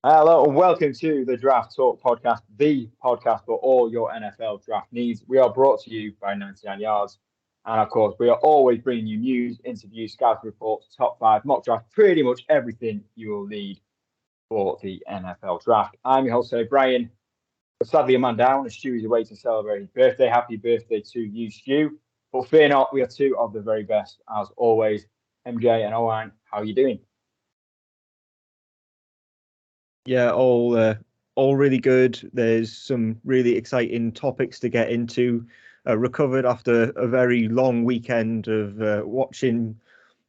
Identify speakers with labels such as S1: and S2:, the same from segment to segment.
S1: Hello and welcome to the Draft Talk podcast, the podcast for all your NFL draft needs. We are brought to you by 99 Yards. And of course, we are always bringing you news, interviews, scouting reports, top five, mock draft, pretty much everything you will need for the NFL draft. I'm your host today, Brian. But sadly, a man down, as Stewie's away to celebrate his birthday. Happy birthday to you, Stew. But fear not, we are two of the very best, as always. MJ and Owen, how are you doing?
S2: Yeah, all really good. There's some really exciting topics to get into. Recovered after a very long weekend of watching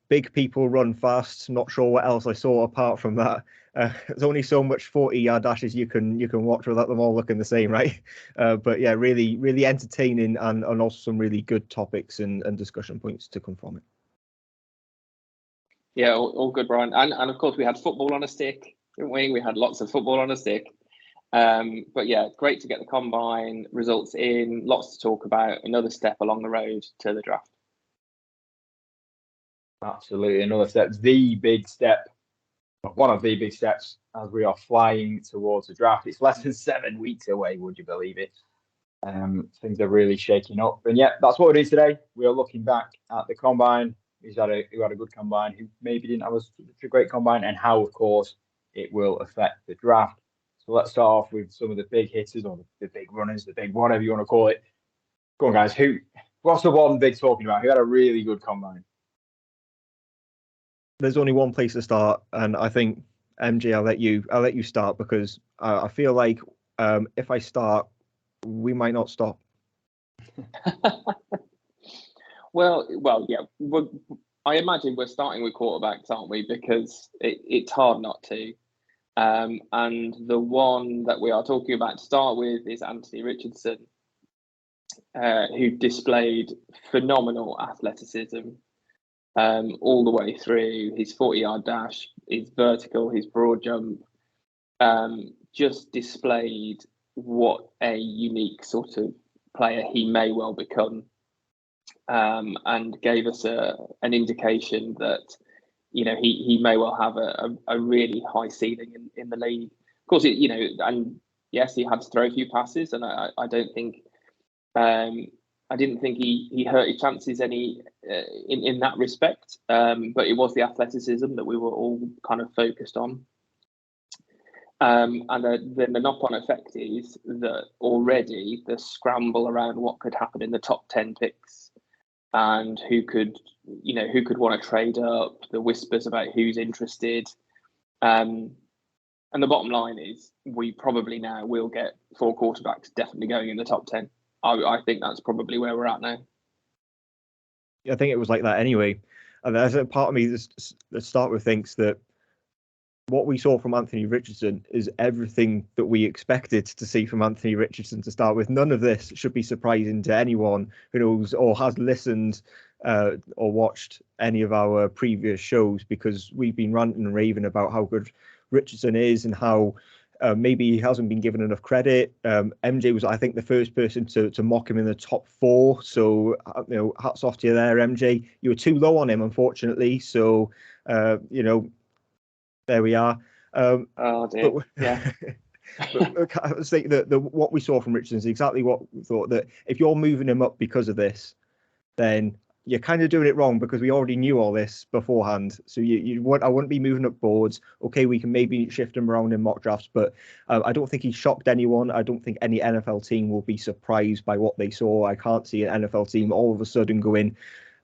S2: big people run fast. Not sure what else I saw apart from that. There's only so much 40-yard dashes you can watch without them all looking the same, right? But yeah, really entertaining and also some really good topics and discussion points to come from it.
S3: Yeah, all good, Brian. And of course, we had football on a stick, didn't we? We had lots of football on a stick. But yeah, great to get the combine results in. Lots to talk about. Another step along the road to the draft.
S1: Absolutely, another step. The big step, one of the big steps as we are flying towards the draft. It's less than 7 weeks away, would you believe it? Things are really shaking up. And yeah, that's what we're doing today. We are looking back at the combine. Who had a good combine, who maybe didn't have a great combine, and how, of course, it will affect the draft. So let's start off with some of the big hitters or the big runners, the big whatever you want to call it. Go on, guys. What's the one big talking about? Who had a really good combine?
S2: There's only one place to start, and I think MJ, I'll let you start because I feel like if I start, we might not stop.
S3: Well, yeah. I imagine we're starting with quarterbacks, aren't we? Because it's hard not to. And the one that we are talking about to start with is Anthony Richardson, who displayed phenomenal athleticism all the way through. His 40-yard dash, his vertical, his broad jump, just displayed what a unique sort of player he may well become. And gave us an indication that he may well have a really high ceiling in the league. Of course, and yes, he had to throw a few passes, and I don't think I didn't think he hurt his chances any in that respect. But it was the athleticism that we were all kind of focused on. And then the knock-on effect is that already the scramble around what could happen in the top 10 picks and who could want to trade up, the whispers about who's interested. And the bottom line is we probably now will get 4 quarterbacks definitely going in the top 10. I think that's probably where we're at now.
S2: I think it was like that anyway. And there's a part of me that start with thinks that what we saw from Anthony Richardson is everything that we expected to see from Anthony Richardson to start with. None of this should be surprising to anyone who knows or has listened or watched any of our previous shows, because we've been ranting and raving about how good Richardson is and how maybe he hasn't been given enough credit. MJ was, I think, the first person to mock him in the top 4. So, hats off to you there, MJ. You were too low on him, unfortunately. So, there we are.
S3: Oh dear. Yeah.
S2: But I was thinking that what we saw from Richardson is exactly what we thought, that if you're moving him up because of this, then you're kind of doing it wrong, because we already knew all this beforehand. So I wouldn't be moving up boards. Okay, we can maybe shift him around in mock drafts, but I don't think he shocked anyone. I don't think any NFL team will be surprised by what they saw. I can't see an NFL team all of a sudden going,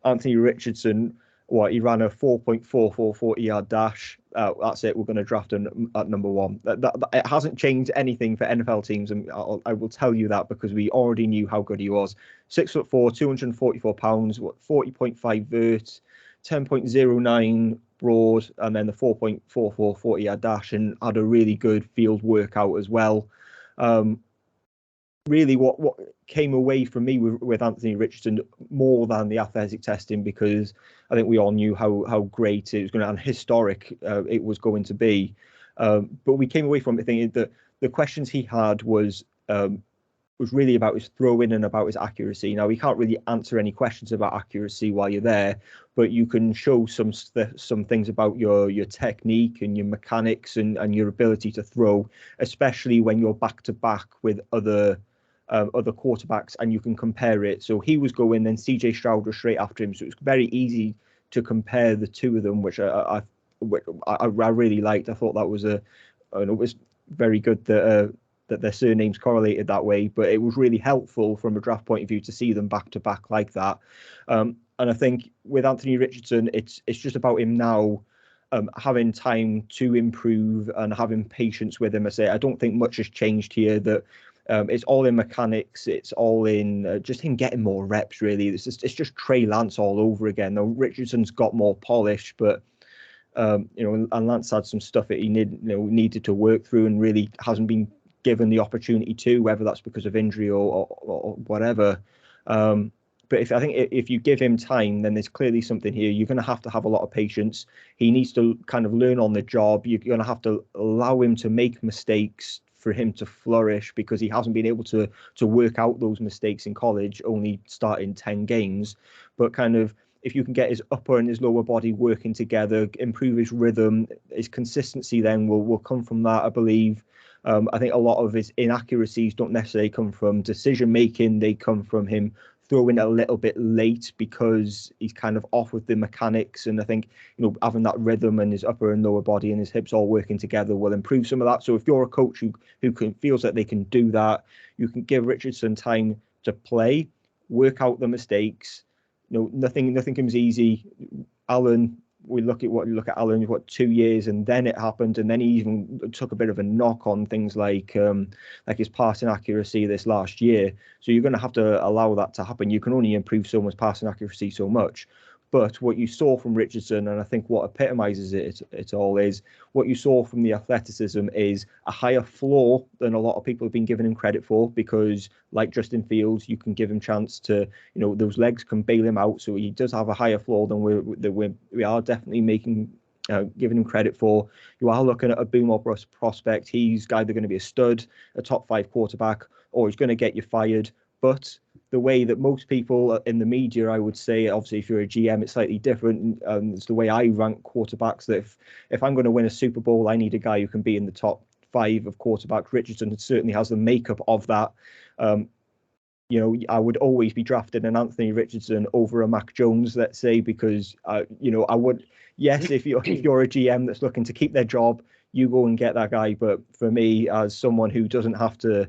S2: Anthony Richardson, he ran a 4.44 40-yard dash. That's it. We're going to draft him at number 1. It hasn't changed anything for NFL teams, and I will tell you that because we already knew how good he was. 6'4", 244 pounds, 40.5 vert, 10.09 broad, and then the 4.44 40-yard dash, and had a really good field workout as well. Really, what came away from me with Anthony Richardson more than the athletic testing, because I think we all knew how great it was going to, and historic it was going to be. But we came away from it thinking that the questions he had was was really about his throwing and about his accuracy. Now, he can't really answer any questions about accuracy while you're there, but you can show some things about your technique and your mechanics and your ability to throw, especially when you're back to back with other quarterbacks, and you can compare it. So he was going, then CJ Stroud was straight after him. So it's very easy to compare the two of them, which I really liked. I thought that was it was very good that their surnames correlated that way, but it was really helpful from a draft point of view to see them back to back like that. And I think with Anthony Richardson, it's just about him now having time to improve and having patience with him. I don't think much has changed here. That it's all in mechanics. It's all in just him getting more reps. Really, it's just Trey Lance all over again. Now Richardson's got more polish, but and Lance had some stuff that he needed to work through and really hasn't been given the opportunity to, whether that's because of injury or whatever. But I think if you give him time, then there's clearly something here. You're going to have a lot of patience. He needs to kind of learn on the job. You're going to have to allow him to make mistakes for him to flourish, because he hasn't been able to work out those mistakes in college, only starting 10 games. But kind of, if you can get his upper and his lower body working together, improve his rhythm, his consistency then will come from that, I believe. I think a lot of his inaccuracies don't necessarily come from decision making. They come from him throwing a little bit late because he's kind of off with the mechanics. And I think, having that rhythm and his upper and lower body and his hips all working together will improve some of that. So if you're a coach who feels that they can do that, you can give Richardson time to play, work out the mistakes. Nothing comes easy. Allen, we look at Allen, 2 years, and then it happened, and then he even took a bit of a knock on things like his passing accuracy this last year. So you're going to have to allow that to happen. You can only improve someone's passing accuracy so much. But what you saw from Richardson, and I think what epitomizes it all, is what you saw from the athleticism is a higher floor than a lot of people have been giving him credit for, because like Justin Fields, you can give him chance to, those legs can bail him out. So he does have a higher floor than we are definitely making giving him credit for. You are looking at a boom or bust prospect. He's either going to be a stud, a top 5 quarterback, or he's going to get you fired. But the way that most people in the media, I would say, obviously if you're a GM, it's slightly different. It's the way I rank quarterbacks, that if I'm going to win a Super Bowl, I need a guy who can be in the top 5 of quarterbacks. Richardson certainly has the makeup of that. I would always be drafting an Anthony Richardson over a Mac Jones, let's say, because I would. Yes, if you're a GM that's looking to keep their job, you go and get that guy. But for me, as someone who doesn't have to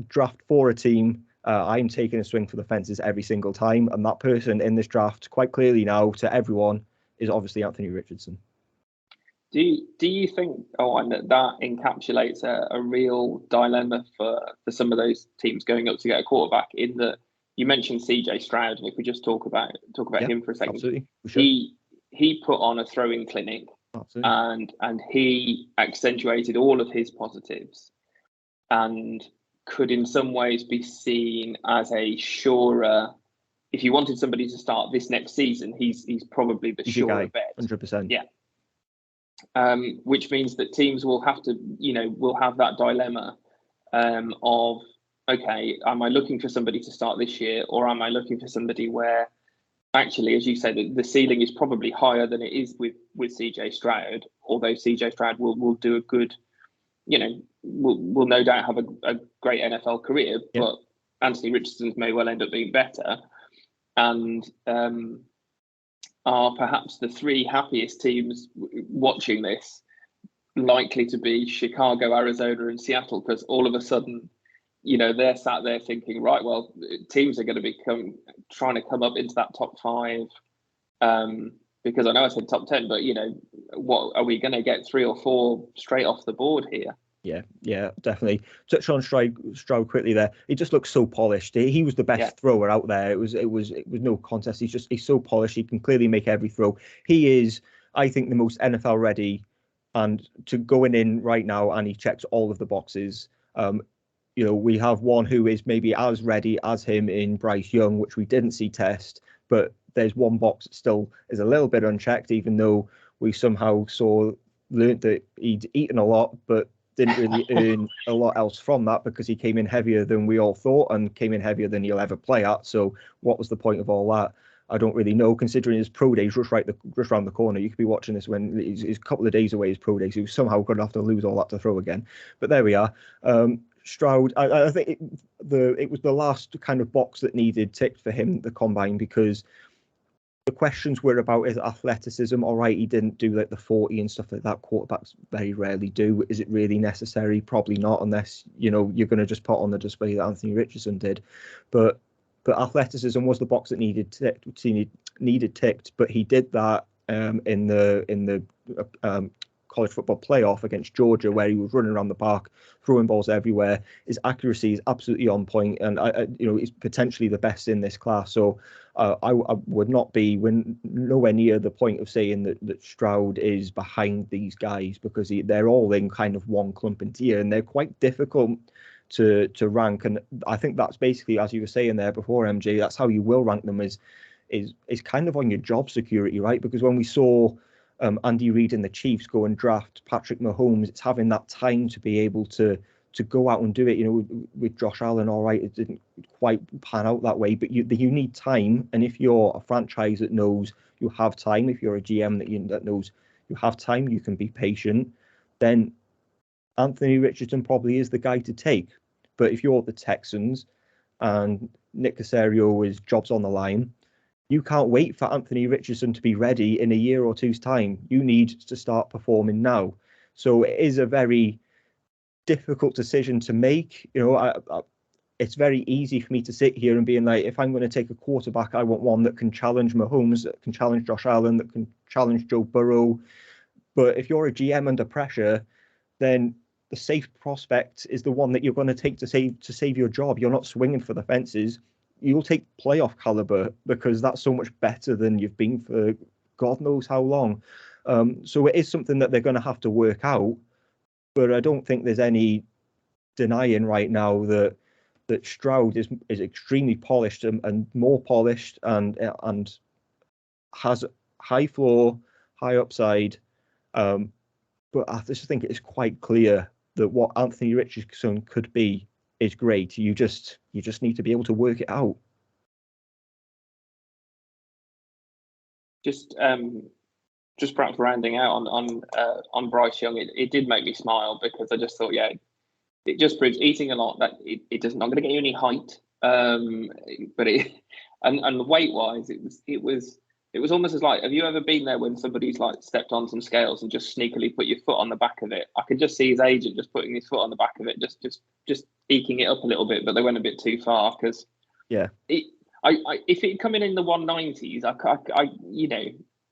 S2: draft for a team, I'm taking a swing for the fences every single time, and that person in this draft, quite clearly now to everyone, is obviously Anthony Richardson.
S3: Do you think, that encapsulates a real dilemma for some of those teams going up to get a quarterback? In that, you mentioned CJ Stroud, and if we just talk about him for a second,
S2: absolutely.
S3: He put on a throwing clinic,
S2: absolutely.
S3: and he accentuated all of his positives, and could in some ways be seen as a surer. If you wanted somebody to start this next season, he's probably the surer bet.
S2: 100%.
S3: Yeah. Which means that teams will have to, will have that dilemma of, okay, am I looking for somebody to start this year, or am I looking for somebody where, actually, as you said, the ceiling is probably higher than it is with CJ Stroud, although CJ Stroud will do a good, will no doubt have a great NFL career,
S2: yeah.
S3: But Anthony Richardson may well end up being better. And are perhaps the 3 happiest teams watching this likely to be Chicago, Arizona, and Seattle, because all of a sudden, they're sat there thinking, right, well, teams are going to trying to come up into that top 5. Because I know I said top 10, but what are we going to get 3 or 4 straight off the board here?
S2: Yeah, definitely. Touch on Stroud quickly there. He just looks so polished. He was the best thrower out there. It was no contest. He's so polished. He can clearly make every throw. He is, I think, the most NFL ready, and to going in right now, and he checks all of the boxes. We have one who is maybe as ready as him in Bryce Young, which we didn't see test, but there's one box that still is a little bit unchecked, even though we somehow learned that he'd eaten a lot, but didn't really earn a lot else from that because he came in heavier than we all thought and came in heavier than he'll ever play at. So what was the point of all that? I don't really know, considering his pro days just around the corner. You could be watching this when he's a couple of days away, his pro days. He was somehow going to have to lose all that to throw again. But there we are. Stroud, I think it was the last kind of box that needed ticked for him, the combine, because the questions were about his athleticism. All right, he didn't do like the 40 and stuff like that. Quarterbacks very rarely do. Is it really necessary? Probably not, unless you're going to just put on the display that Anthony Richardson did. But athleticism was the box that needed ticked. But he did that in the college football playoff against Georgia, where he was running around the park, throwing balls everywhere. His accuracy is absolutely on point, and he's potentially the best in this class. So I would not be nowhere near the point of saying that Stroud is behind these guys, because they're all in kind of one clump in tier, and they're quite difficult to rank. And I think that's basically, as you were saying there before, MJ, that's how you will rank them, is kind of on your job security, right? Because when we saw Andy Reid and the Chiefs go and draft Patrick Mahomes, it's having that time to be able to go out and do it. With Josh Allen, all right, it didn't quite pan out that way, but you need time. And if you're a franchise that knows you have time, if you're a GM that knows you have time, you can be patient, then Anthony Richardson probably is the guy to take. But if you're the Texans and Nick Caserio's job's on the line, you can't wait for Anthony Richardson to be ready in a year or two's time. You need to start performing now. So it is a very difficult decision to make. It's very easy for me to sit here and being like, if I'm going to take a quarterback, I want one that can challenge Mahomes, that can challenge Josh Allen, that can challenge Joe Burrow. But if you're a GM under pressure, then the safe prospect is the one that you're going to take to save your job. You're not swinging for the fences. You'll take playoff caliber, because that's so much better than you've been for God knows how long. So it is something that they're going to have to work out. But I don't think there's any denying right now that Stroud is extremely polished and more polished and has high floor, high upside. But I just think it is quite clear that what Anthony Richardson could be is great. You just need to be able to work it out.
S3: Just perhaps rounding out on Bryce Young, it did make me smile, because I just thought, yeah, it just proves eating a lot that it does not going to get you any height. But and weight wise, it was almost as like, have you ever been there when somebody's like stepped on some scales and just sneakily put your foot on the back of it? I could just see his agent just putting his foot on the back of it, just eking it up a little bit, but they went a bit too far, because if it come in the 190s, I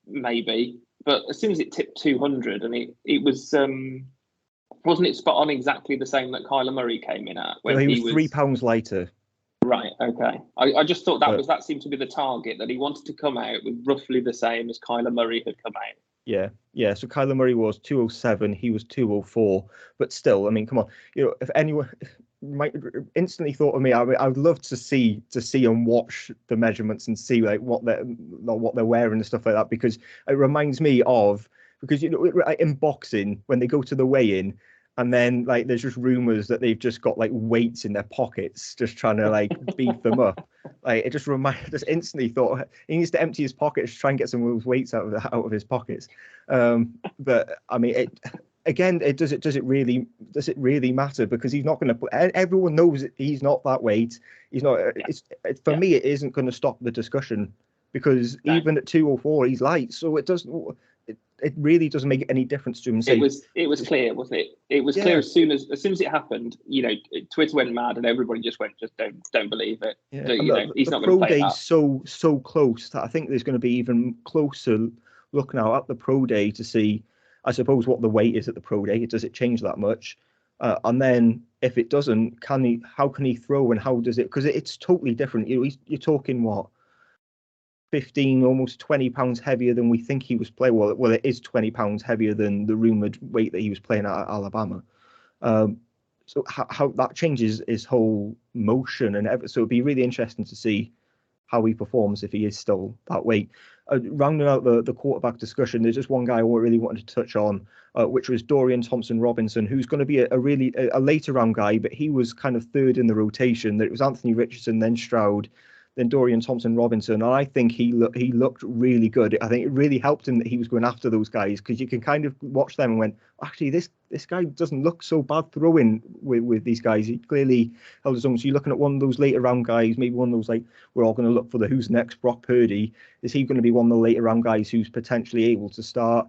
S3: maybe, but as soon as it tipped 200, and it was wasn't it spot on exactly the same that Kyler Murray came in at when
S2: he was 3 pounds lighter.
S3: Right. Okay. I just thought that seemed to be the target, that he wanted to come out with roughly the same as Kyler Murray had come out.
S2: Yeah. So Kyler Murray was 207, he was 204, but still, I mean, come on, if anyone might instantly thought of me, I would love to see and watch the measurements and see like what they're wearing and stuff like that, because it reminds me of, because in boxing when they go to the weigh-in, and then like there's just rumors that they've just got like weights in their pockets, just trying to like beef them up. Like it just instantly thought he needs to empty his pockets, try and get some of those weights out of his pockets. But I mean, does it really matter? Because he's not going to. Everyone knows he's not that weight. He's not. For me, it isn't going to stop the discussion, because even at 204, he's light. So it doesn't. It really doesn't make any difference to him.
S3: It was clear, wasn't it? It was clear as soon as it happened. Twitter went mad, and everybody just went, just don't believe it.
S2: Yeah.
S3: He's not going to play that.
S2: So close that I think there's going to be even closer look now at the pro day to see, I suppose, what the weight is at the pro day. Does it change that much? And then if it doesn't, how can he throw, and how does it? Because it's totally different. You're talking what? 15, almost 20 pounds heavier than we think he was playing. Well, it is 20 pounds heavier than the rumored weight that he was playing at Alabama. So how that changes his whole motion, and so it'd be really interesting to see how he performs if he is still that way. Rounding out the quarterback discussion, there's just one guy I really wanted to touch on, which was Dorian Thompson-Robinson, who's going to be a later round guy, but he was kind of third in the rotation. That it was Anthony Richardson, then Stroud, then Dorian Thompson-Robinson, and I think he looked really good. I think it really helped him that he was going after those guys, because you can kind of watch them and went, actually, this guy doesn't look so bad throwing with these guys. He clearly held his own. So you're looking at one of those later round guys, maybe one of those, like, we're all going to look for the who's next, Brock Purdy. Is he going to be one of the later round guys who's potentially able to start?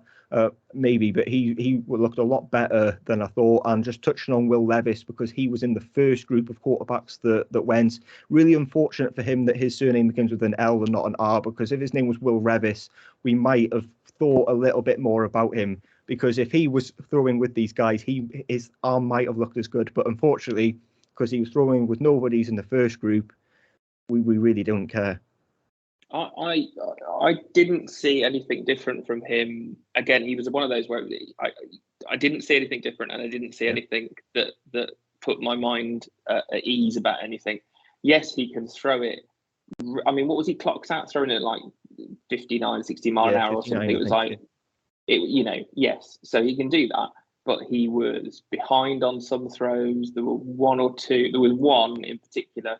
S2: Maybe, but he looked a lot better than I thought. And just touching on Will Levis, because he was in the first group of quarterbacks that went. Really unfortunate for him that his surname begins with an L and not an R, because if his name was Will Levis, we might have thought a little bit more about him, because if he was throwing with these guys, his arm might have looked as good. But unfortunately, because he was throwing with nobodies in the first group, we really don't care.
S3: I didn't see anything different from him. Again, he was one of those where I didn't see anything different, and I didn't see anything that put my mind at ease about anything. Yes, he can throw it. I mean, what was he clocked at? Throwing it like 59, 60 mile an hour or something. It was like, yes. So he can do that, but he was behind on some throws. There were one or two. There was one in particular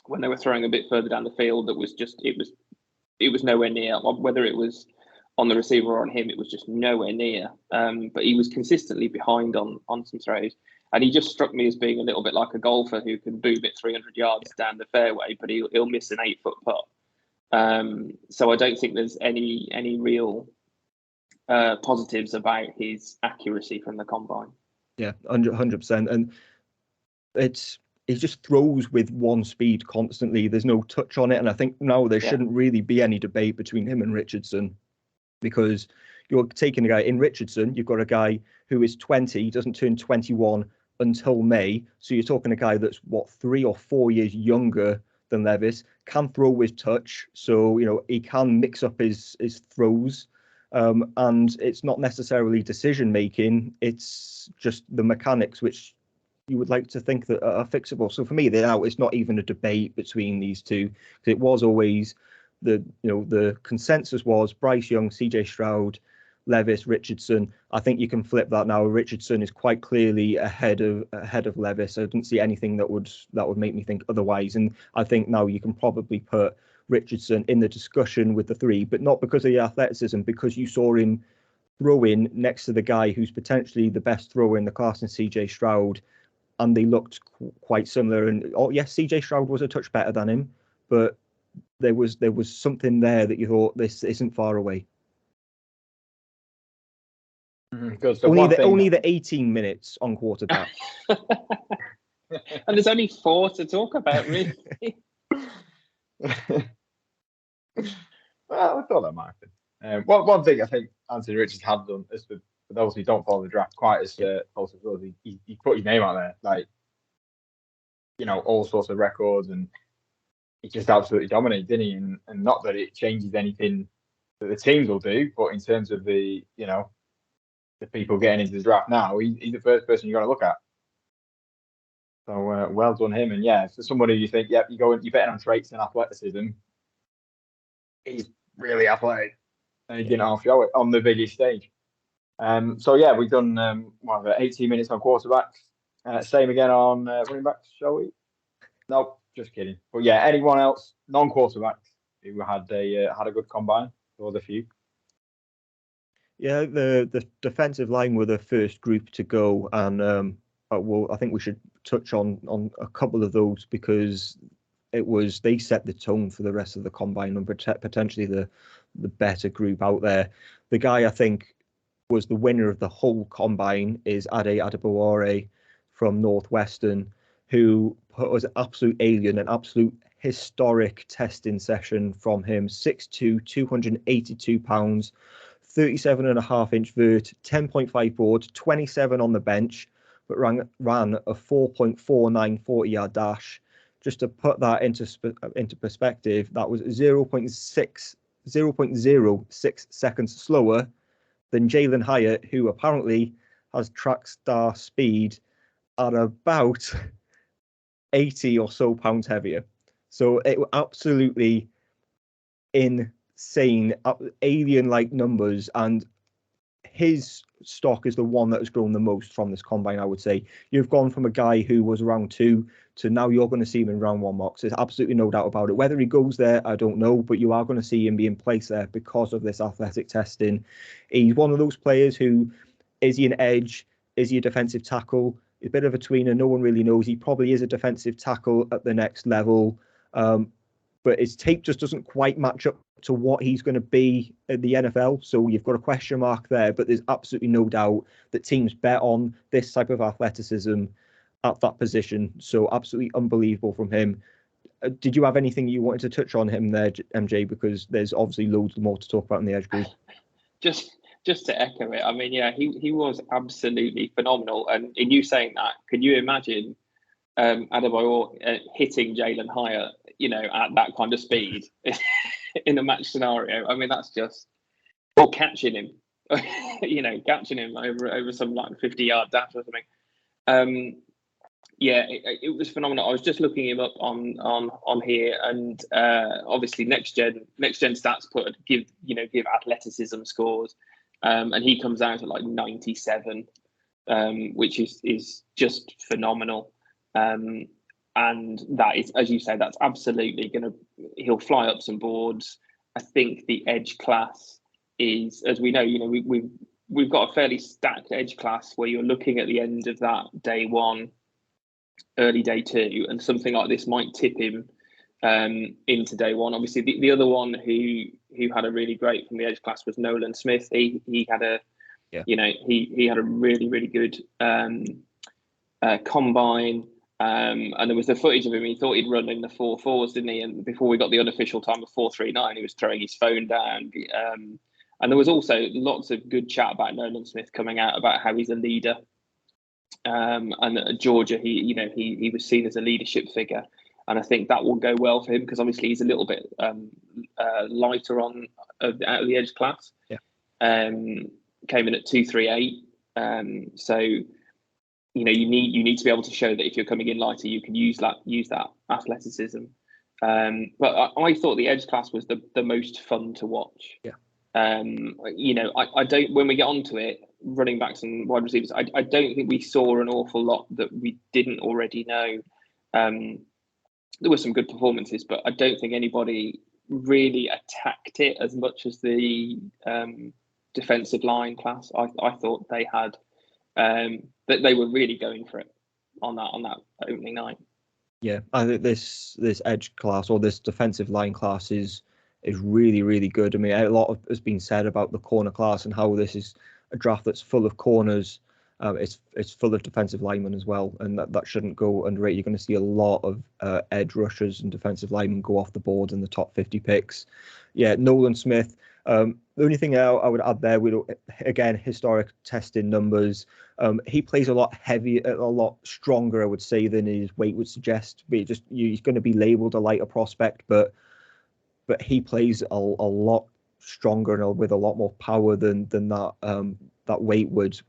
S3: when they were throwing a bit further down the field that was just, it was nowhere near. Whether it was on the receiver or on him, it was just nowhere near. But he was consistently behind on some throws. And he just struck me as being a little bit like a golfer who can boom it 300 yards down the fairway, but he'll miss an 8-foot putt. So I don't think there's any real positives about his accuracy from the combine.
S2: Yeah, 100%. And he just throws with one speed constantly. There's no touch on it. And I think now there shouldn't really be any debate between him and Richardson, because you're taking a guy in Richardson, you've got a guy who is 20, doesn't turn 21 until May. So you're talking a guy that's 3 or 4 years younger than Levis, can throw with touch. So, he can mix up his throws. And it's not necessarily decision making. It's just the mechanics, which you would like to think that are fixable. So for me, now it's not even a debate between these two, because it was always the consensus was Bryce Young, CJ Stroud, Levis, Richardson. I think you can flip that now. Richardson is quite clearly ahead of Levis. I didn't see anything that would make me think otherwise. And I think now you can probably put Richardson in the discussion with the three, but not because of the athleticism, because you saw him throwing next to the guy who's potentially the best thrower in the class in CJ Stroud, and they looked quite similar. And yes, CJ Stroud was a touch better than him, but there was something there that you thought, this isn't far away. Only the 18 minutes on quarterback.
S3: And there's only 4 to talk about, really.
S1: Well, I thought that might have been. One thing I think Anthony Richards had done is, for those who don't follow the draft quite as close as well, he put his name out there, like, all sorts of records, and he just absolutely dominated, didn't he? And not that it changes anything that the teams will do, but in terms of the people getting into the draft now, he's the first person you're going to look at. So well done him. And yeah, for somebody you think, you're betting on traits and athleticism, he's really athletic, and he didn't half show it on the biggest stage. So yeah, we've done 18 minutes on quarterbacks. Same again on running backs, shall we? No, just kidding. But yeah, anyone else non-quarterbacks who had a good combine? There was a few.
S2: Yeah, the defensive line were the first group to go, and I think we should touch on a couple of those, because they set the tone for the rest of the combine, and potentially the better group out there. The guy I think was the winner of the whole combine is Ade Adebawore from Northwestern, who was an absolute alien, an absolute historic testing session from him. 6'2", 282 pounds, 37.5-inch vert, 10.5 broad, 27 on the bench, but ran a 4.49 40-yard dash. Just to put that into perspective, that was 0.06 seconds slower than Jalen Hyatt, who apparently has track star speed at about 80 or so pounds heavier. So it was absolutely insane, alien-like numbers, and his stock is the one that has grown the most from this combine, I would say. You've gone from a guy who was round 2 to now you're going to see him in round 1 mocks. There's absolutely no doubt about it. Whether he goes there, I don't know, but you are going to see him being placed there because of this athletic testing. He's one of those players who, is he an edge? Is he a defensive tackle? He's a bit of a tweener. No one really knows. He probably is a defensive tackle at the next level. But his tape just doesn't quite match up to what he's going to be in the NFL. So you've got a question mark there, but there's absolutely no doubt that teams bet on this type of athleticism at that position. So absolutely unbelievable from him. Did you have anything you wanted to touch on him there, MJ? Because there's obviously loads more to talk about in the edge group.
S3: Just to echo it, I mean, yeah, he was absolutely phenomenal. And in you saying that, can you imagine Adebayor hitting Jalen Hyatt, at that kind of speed in a match scenario? I mean, that's just, or catching him, catching him over some like 50-yard dash or something. Yeah, it was phenomenal. I was just looking him up on here, and obviously next gen stats give athleticism scores, and he comes out at like 97, which is just phenomenal. And that is, as you say, that's absolutely he'll fly up some boards. I think the edge class is, as we know, we've got a fairly stacked edge class where you're looking at the end of that day 1, early day 2, and something like this might tip him into day 1. Obviously, the other one who had a really great from the edge class was Nolan Smith. He had a he had a really, really good combine. And there was the footage of him. He thought he'd run in the 4.4s, didn't he? And before we got the unofficial time of 4.39, he was throwing his phone down. And there was also lots of good chat about Nolan Smith coming out about how he's a leader. And at Georgia, he was seen as a leadership figure, and I think that will go well for him because obviously he's a little bit lighter out of the edge class.
S2: Yeah.
S3: Came in at 238. So you need to be able to show that if you're coming in lighter, you can use that athleticism. But I thought the edge class was the most fun to watch.
S2: Yeah.
S3: I don't, when we get onto it, running backs and wide receivers, I don't think we saw an awful lot that we didn't already know. There were some good performances, but I don't think anybody really attacked it as much as the defensive line class. I thought they had that they were really going for it on that opening night. Yeah,
S2: I think this edge class or this defensive line class is really, really good. I mean, a lot has been said about the corner class and how this is a draft that's full of corners. It's full of defensive linemen as well, and that shouldn't go underrated. You're going to see a lot of edge rushers and defensive linemen go off the board in the top 50 picks. Yeah, Nolan Smith. The only thing I would add there, again, historic testing numbers. He plays a lot heavier, a lot stronger, I would say, than his weight would suggest. But he's going to be labelled a lighter prospect, but he plays a lot stronger and with a lot more power than that weight would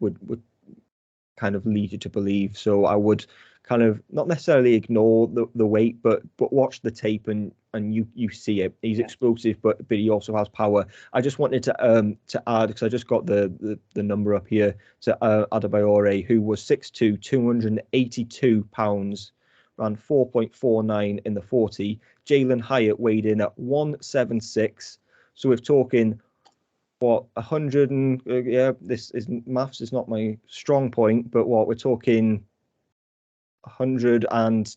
S2: kind of lead you to believe. So I would kind of not necessarily ignore the weight, but watch the tape and you see it. He's explosive, but he also has power. I just wanted to add, because I just got the number up here, to Adebayor, who was 6'2", 282 pounds, ran 4.49 in the 40. Jalen Hyatt weighed in at 176. So we're talking, 100 and this is maths is not my strong point, but we're talking 100 and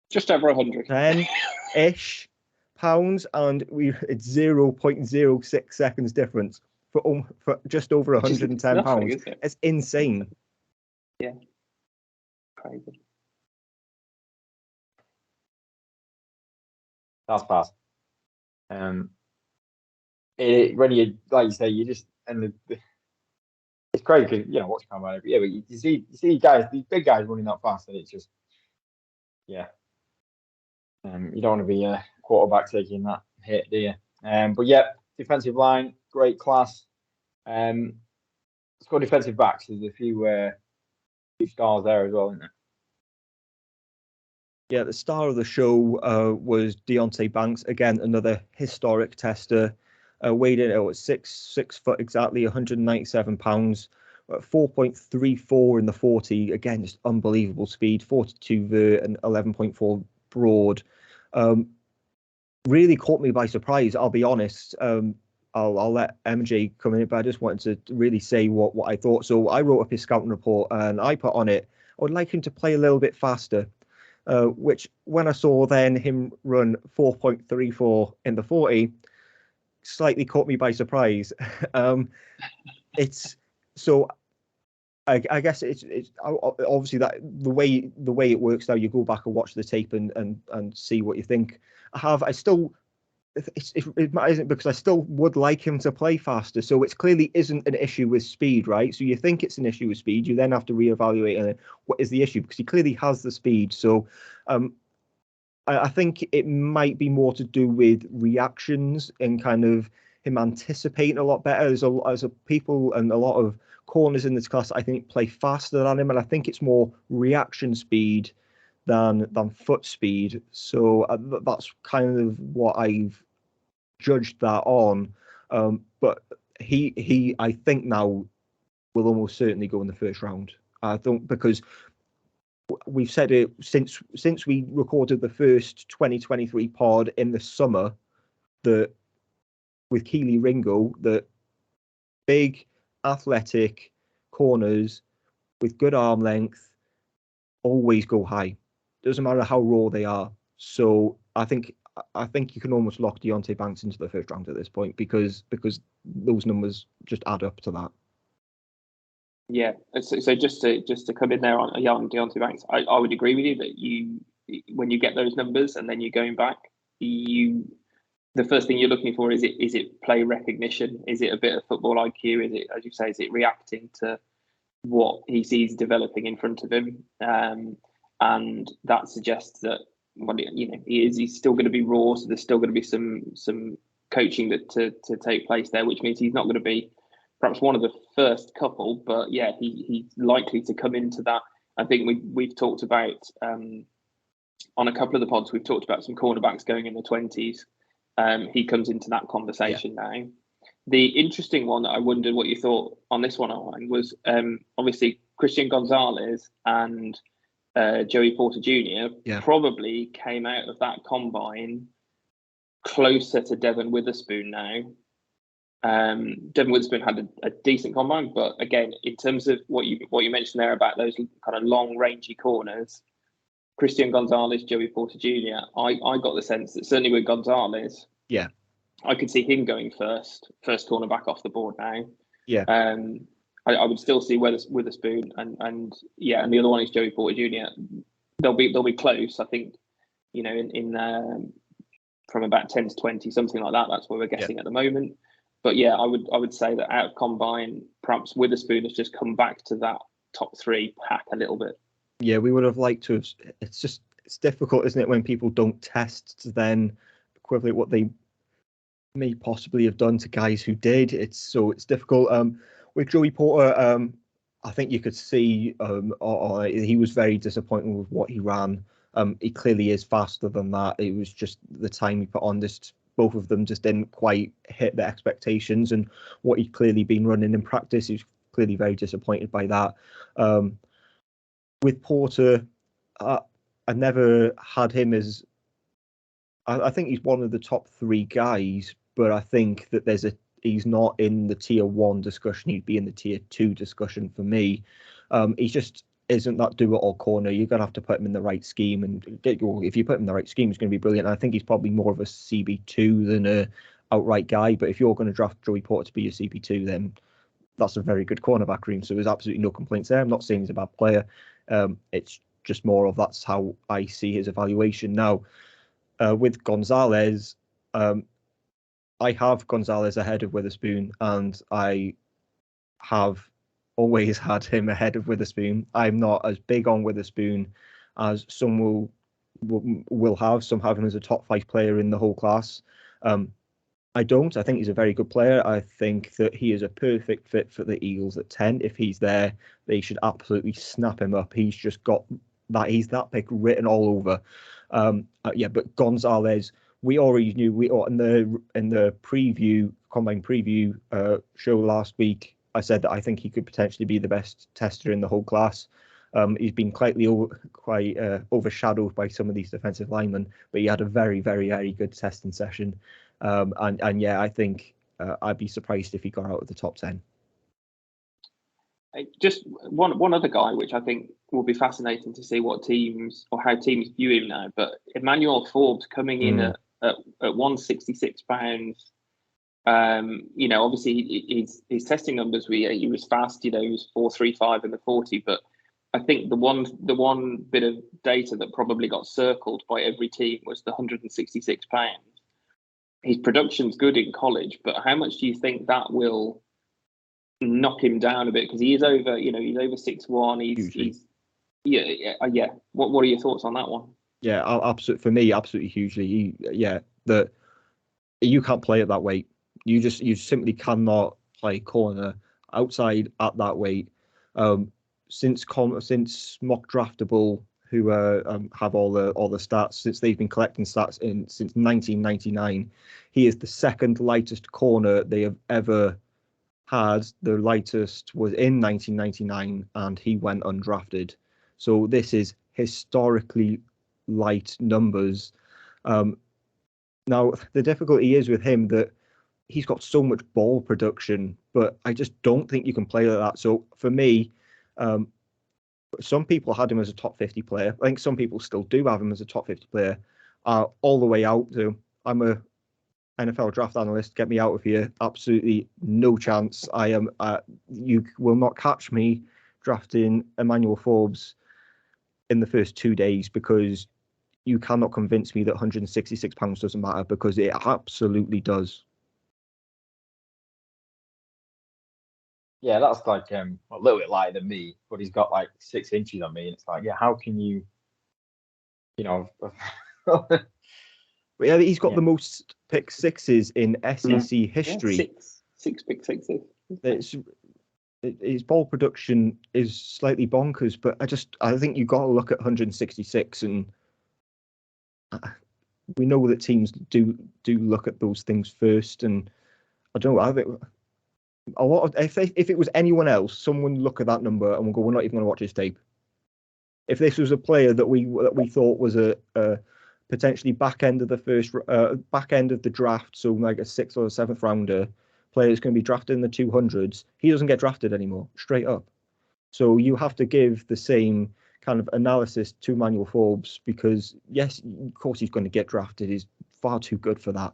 S3: just over 110
S2: ish pounds, and it's 0.06 seconds difference for just over 110 pounds. It's insane.
S3: Yeah, crazy.
S1: That's fast. When you, like you say, you just, and it's crazy because watch combine every year, but you see guys, these big guys running that fast, and it's just you don't want to be a quarterback taking that hit, do you? But yeah, defensive line, great class. Let's go defensive backs. There's a few stars there as well, isn't there?
S2: Yeah, the star of the show was Deontay Banks. Again, another historic tester. Weighed in at 6 foot exactly, 197 pounds, 4.34 in the 40. Again, just unbelievable speed, 42 vert and 11.4 broad. Really caught me by surprise, I'll be honest. I'll let MJ come in, but I just wanted to really say what I thought. So I wrote up his scouting report and I put on it, I would like him to play a little bit faster. Which when I saw then him run 4.34 in the 40, slightly caught me by surprise. It's so I guess it's obviously that the way it works now. You go back and watch the tape and see what you think. I still. It isn't because I still would like him to play faster. So it clearly isn't an issue with speed, right? So you think it's an issue with speed, you then have to reevaluate what is the issue, because he clearly has the speed. So I think it might be more to do with reactions and kind of him anticipating a lot better. There's a people and a lot of corners in this class I think play faster than him, and I think it's more reaction speed than foot speed. So that's kind of what I've judged that on. But he I think now will almost certainly go in the first round. I don't, because we've said it since we recorded the first 2023 pod in the summer, that with Keely Ringo, that big athletic corners with good arm length always go high. Doesn't matter how raw they are. So I think you can almost lock Deontay Banks into the first round at this point, because those numbers just add up to that.
S3: Yeah, so just to come in there on a young Deontay Banks, I would agree with you that when you get those numbers and then you're going back, the first thing you're looking for is it play recognition, is it a bit of football IQ, is it, as you say, is it reacting to what he sees developing in front of him, and that suggests that he's still going to be raw, so there's still going to be some coaching to take place there, which means he's not going to be perhaps one of the first couple, but yeah, he's likely to come into that. I think we've talked about on a couple of the pods, we've talked about some cornerbacks going in the 20s. He comes into that conversation now. The interesting one that I wondered what you thought on this one, Owen, was obviously Christian Gonzalez and Joey Porter Jr. probably came out of that combine closer to Devon Witherspoon now. Devon Witherspoon had a decent combine, but again, in terms of what you mentioned there about those kind of long, rangy corners, Christian Gonzalez, Joey Porter Jr., I got the sense that certainly with Gonzalez, I could see him going first cornerback off the board now. I would still see Witherspoon and the other one is Joey Porter Jr. They'll be close. I think, in from about 10 to 20, something like that. That's where we're guessing at the moment. But yeah, I would say that out of combine, perhaps Witherspoon has just come back to that top three pack a little bit.
S2: Yeah, we would have liked to have. It's difficult, isn't it, when people don't test to then equivalent what they may possibly have done to guys who did. It's difficult. With Joey Porter, I think you could see he was very disappointed with what he ran. He clearly is faster than that. It was just the time he put on this. Both of them just didn't quite hit the expectations, and what he'd clearly been running in practice, he was clearly very disappointed by that. With Porter, I never had him as. I think he's one of the top three guys, but I think that he's not in the tier 1 discussion. He'd be in the tier 2 discussion for me. He just isn't that do-it-all corner. You're going to have to put him in the right scheme, and if you put him in the right scheme, he's going to be brilliant. And I think he's probably more of a CB2 than a outright guy. But if you're going to draft Joey Porter to be your CB2, then that's a very good cornerback room. So there's absolutely no complaints there. I'm not saying he's a bad player. It's just more of that's how I see his evaluation now. With Gonzalez, I have Gonzalez ahead of Witherspoon, and I have always had him ahead of Witherspoon. I'm not as big on Witherspoon as some will have. Some have him as a top 5 player in the whole class. I don't. I think he's a very good player. I think that he is a perfect fit for the Eagles at 10. If he's there, they should absolutely snap him up. He's just got that he's that pick written all over. But Gonzalez, we already knew. In the combine preview show last week, I said that I think he could potentially be the best tester in the whole class. He's been quite overshadowed by some of these defensive linemen, but he had a very, very, very good testing session. I think I'd be surprised if he got out of the top 10.
S3: Just one other guy, which I think will be fascinating to see what teams or how teams view him now. But Emmanuel Forbes coming in at 166 pounds. Obviously his testing numbers, he was fast. He was 4.35 in the 40. But I think the one bit of data that probably got circled by every team was the 166 pounds. His production's good in college, but how much do you think that will knock him down a bit? Because he is over, he's over 6'1". What are your thoughts on that one?
S2: Yeah, absolutely. For me, absolutely hugely. That you can't play at that weight. You simply cannot play corner outside at that weight. Since Mock Draftable, who have all the stats, since they've been collecting stats since 1999, he is the second lightest corner they have ever had. The lightest was in 1999, and he went undrafted. So this is historically light numbers. Now, the difficulty is with him that he's got so much ball production, but I just don't think you can play like that. So for me, some people had him as a top 50 player. I think some people still do have him as a top 50 player, all the way out to, I'm a NFL draft analyst, get me out of here. Absolutely no chance. You will not catch me drafting Emmanuel Forbes in the first 2 days, because you cannot convince me that 166 pounds doesn't matter, because it absolutely does.
S1: Yeah, that's like a little bit lighter than me, but he's got like 6 inches on me, and it's like, yeah, how can you
S2: But yeah, he's got the most pick sixes in SEC history.
S3: Six pick sixes.
S2: His ball production is slightly bonkers, but I think you got to look at 166, and we know that teams do look at those things first. And I don't know. I think a lot of, if it was anyone else, someone would look at that number and we'll go, we're not even going to watch his tape. If this was a player that we thought was a potentially back end of the draft, so like a 6th or 7th rounder player is going to be drafted in the 200s, he doesn't get drafted anymore, straight up. So you have to give the same kind of analysis to Emmanuel Forbes, because yes, of course he's going to get drafted. He's far too good for that.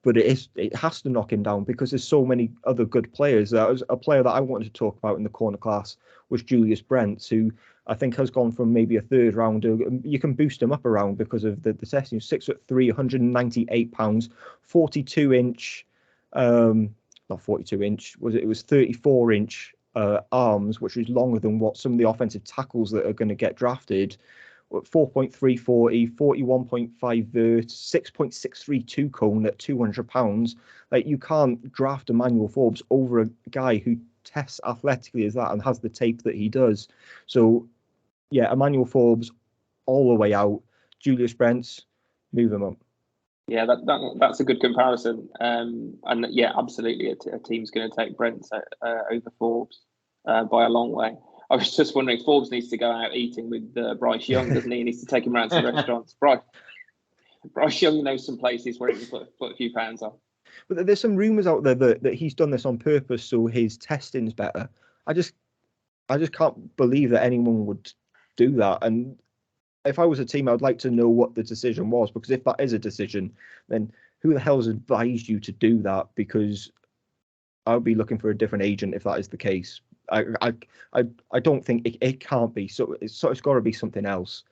S2: But it has to knock him down, because there's so many other good players. There was a player that I wanted to talk about in the corner class was Julius Brents, who I think has gone from maybe a 3rd rounder. You can boost him up around because of the testing. 6'3", 198 pounds, 42 inch, not 42 inch, it was 34 inch arms, which is longer than what some of the offensive tackles that are going to get drafted. 4.340, 41.5 vert, 6.632 cone at 200 pounds. Like, you can't draft Emmanuel Forbes over a guy who tests athletically as that and has the tape that he does. So yeah, Emmanuel Forbes all the way out. Julius Brents, move him up.
S3: Yeah, that's a good comparison. And yeah, absolutely, a team's going to take Brents over Forbes by a long way. I was just wondering, Forbes needs to go out eating with Bryce Young, doesn't he? He needs to take him around to restaurants. Bryce Young knows some places where he can put a few pounds on.
S2: But there's some rumours out there that he's done this on purpose so his testing's better. I just can't believe that anyone would do that. And if I was a team, I'd like to know what the decision was, because if that is a decision, then who the hell has advised you to do that? Because I would be looking for a different agent if that is the case. I don't think it can't be. So it's got to be something else.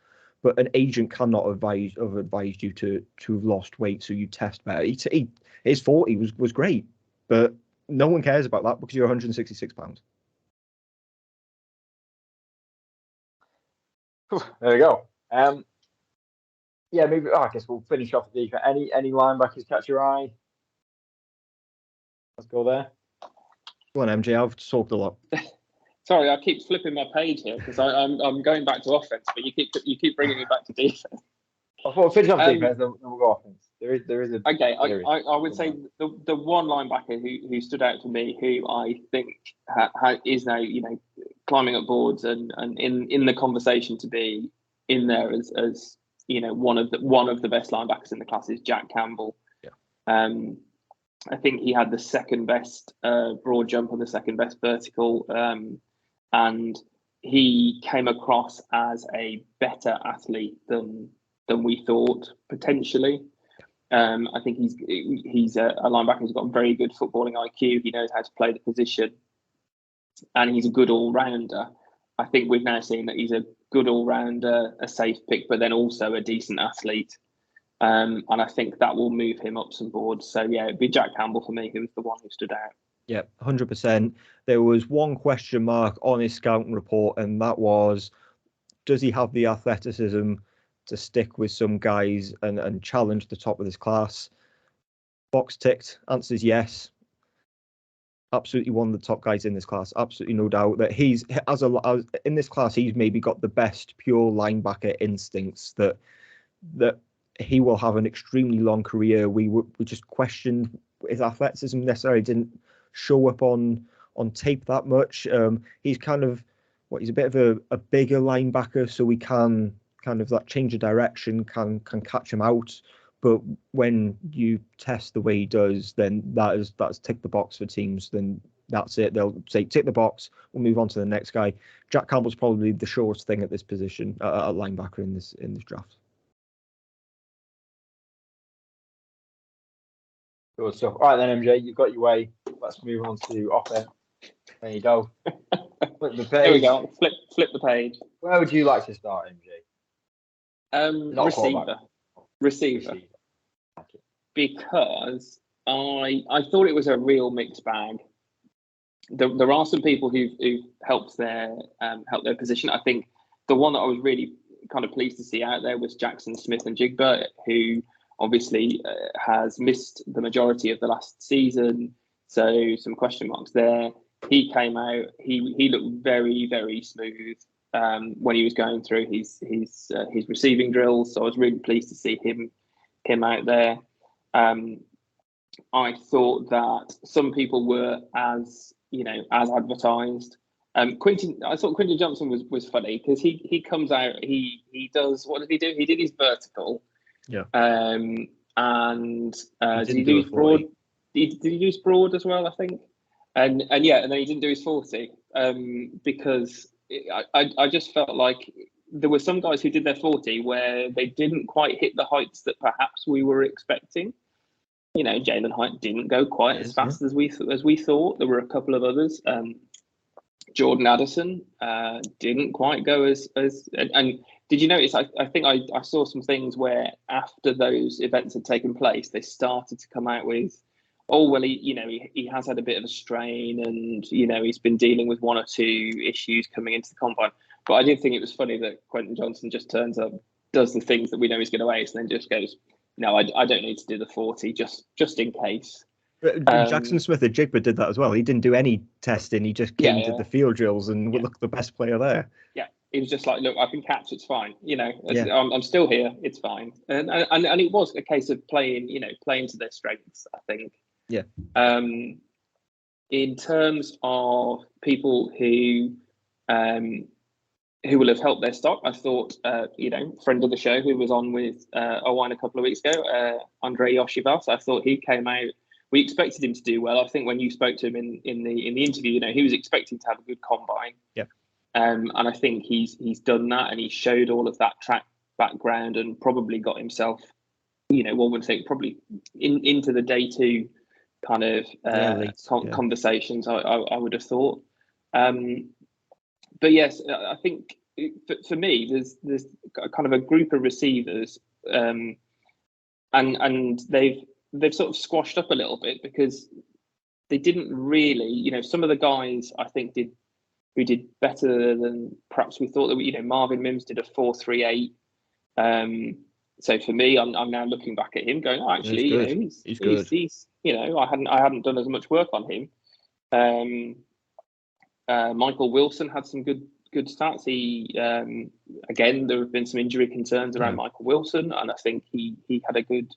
S2: But an agent cannot have advised you to have lost weight so you test better. His 40 was great, but no one cares about that because you're 166 pounds.
S1: There we go. Maybe I guess we'll finish off the defense. Any linebackers catch your eye? Let's go there.
S2: Go on, MJ. I've talked a lot.
S3: Sorry, I keep flipping my page here because I'm going back to offense, but you keep bringing me back to defense.
S1: I thought finish off defense, then we'll go offense. There is a
S3: okay. I would say the one linebacker who stood out for me, who I think is now climbing up boards and in the conversation to be in there as one of the best linebackers in the class is Jack Campbell.
S2: Yeah.
S3: I think he had the second best broad jump and the second best vertical, and he came across as a better athlete than we thought potentially. I think he's a linebacker who's got very good footballing IQ. He knows how to play the position, and he's a good all-rounder. I think we've now seen that he's a good all-rounder, a safe pick, but then also a decent athlete. And I think that will move him up some boards. So yeah, it'd be Jack Campbell for me, who was the one who stood out.
S2: Yeah, 100%. There was one question mark on his scouting report, and that was, does he have the athleticism to stick with some guys and challenge the top of this class? Box ticked. Answers yes. Absolutely one of the top guys in this class. Absolutely no doubt that he's in this class. He's maybe got the best pure linebacker instincts that he will have an extremely long career. We just questioned his athleticism necessarily didn't show up on tape that much. He's kind of he's a bit of a bigger linebacker, so we can kind of that change of direction can catch him out. But when you test the way he does, then that's tick the box for teams. Then that's it. They'll say tick the box. We'll move on to the next guy. Jack Campbell's probably the surest thing at this position at linebacker in this draft.
S1: Good stuff. All right then, MJ, you've got your way. Let's move on to offense. There you go. Flip the page.
S3: There we go. Flip the page.
S1: Where would you like to start, MJ?
S3: Receiver. Because I thought it was a real mixed bag. There are some people who've helped their position. I think the one that I was really kind of pleased to see out there was Jackson Smith and Jigba, who obviously has missed the majority of the last season. So some question marks there. He came out. He looked very, very smooth when he was going through his receiving drills. So I was really pleased to see him out there. I thought that some people were as advertised. I thought Quinton Johnson was funny because he comes out. He does, what did he do? He did his vertical.
S2: Yeah.
S3: And did he do his broad? Did he do his broad as well? I think. And then he didn't do his 40 because I just felt like there were some guys who did their 40 where they didn't quite hit the heights that perhaps we were expecting. Jalen Hyatt didn't go quite as fast as we thought. There were a couple of others. Jordan Addison didn't quite go as and did you notice? I think I saw some things where after those events had taken place, they started to come out with, oh well, he has had a bit of a strain, and he's been dealing with one or two issues coming into the combine. But I did think it was funny that Quentin Johnson just turns up, does the things that we know he's going to ace, and then just goes, no, I don't need to do the 40 just in case.
S2: Jackson Smith and Jigba did that as well. He didn't do any testing. He just came to the field drills and looked the best player there.
S3: Yeah, he was just like, look, I can catch. It's fine. I'm still here. It's fine. And it was a case of playing to their strengths, I think.
S2: Yeah.
S3: In terms of people who will have helped their stock, I thought, friend of the show who was on with Owen a couple of weeks ago, Andre Yoshivas, I thought he came out. We expected him to do well. I think when you spoke to him in the interview, he was expecting to have a good combine.
S2: Yeah.
S3: And I think he's done that, and he showed all of that track background and probably got himself, one would think probably into the day two kind of conversations. I would have thought. But yes, I think for me, there's kind of a group of receivers, and they've sort of squashed up a little bit because they didn't really, some of the guys I think who did better than perhaps we thought that Marvin Mims did a 4.38. So for me, I'm now looking back at him going, oh, actually,
S2: he's good.
S3: He's I hadn't done as much work on him. Michael Wilson had some good stats. He again, there have been some injury concerns around Michael Wilson, and I think he had a good